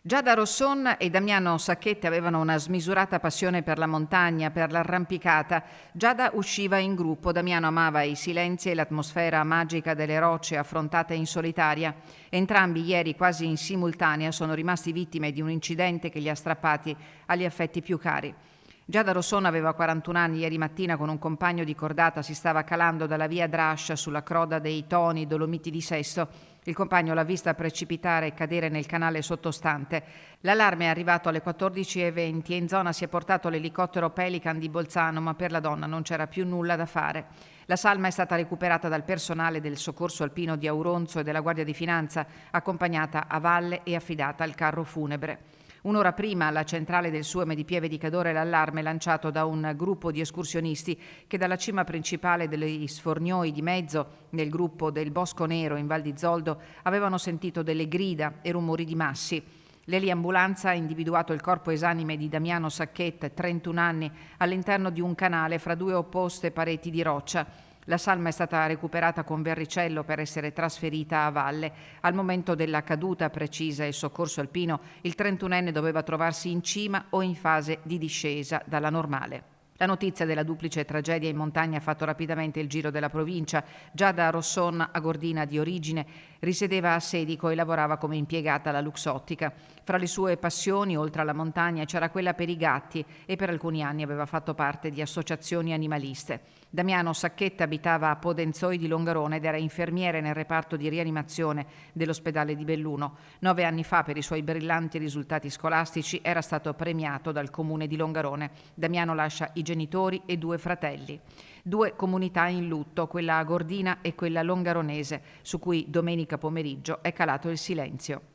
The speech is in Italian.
Giada Rosson e Damiano Sacchetti avevano una smisurata passione per la montagna, per l'arrampicata. Giada usciva in gruppo, Damiano amava i silenzi e l'atmosfera magica delle rocce affrontate in solitaria. Entrambi ieri, quasi in simultanea, sono rimasti vittime di un incidente che li ha strappati agli affetti più cari. Giada Rosson aveva 41 anni, ieri mattina con un compagno di cordata si stava calando dalla via Drascia sulla croda dei Toni, Dolomiti di Sesto. Il compagno l'ha vista precipitare e cadere nel canale sottostante. L'allarme è arrivato alle 14:20 e in zona si è portato l'elicottero Pelican di Bolzano, ma per la donna non c'era più nulla da fare. La salma è stata recuperata dal personale del soccorso alpino di Auronzo e della Guardia di Finanza, accompagnata a valle e affidata al carro funebre. Un'ora prima, alla centrale del Sueme di Pieve di Cadore, l'allarme lanciato da un gruppo di escursionisti che dalla cima principale degli Sfornioi di Mezzo, nel gruppo del Bosco Nero in Val di Zoldo, avevano sentito delle grida e rumori di massi. L'eliambulanza ha individuato il corpo esanime di Damiano Sacchetti, 31 anni, all'interno di un canale fra due opposte pareti di roccia. La salma è stata recuperata con Verricello per essere trasferita a valle. Al momento della caduta, precisa il soccorso alpino, il 31enne doveva trovarsi in cima o in fase di discesa dalla normale. La notizia della duplice tragedia in montagna ha fatto rapidamente il giro della provincia. Giada Rosson, agordina di origine, risiedeva a Sedico e lavorava come impiegata alla Luxottica. Fra le sue passioni, oltre alla montagna, c'era quella per i gatti e per alcuni anni aveva fatto parte di associazioni animaliste. Damiano Sacchetti abitava a Podenzoi di Longarone ed era infermiere nel reparto di rianimazione dell'ospedale di Belluno. 9 anni fa, per i suoi brillanti risultati scolastici, era stato premiato dal comune di Longarone. Damiano lascia i genitori e 2 fratelli. 2 comunità in lutto, quella agordina e quella longaronese, su cui domenica pomeriggio è calato il silenzio.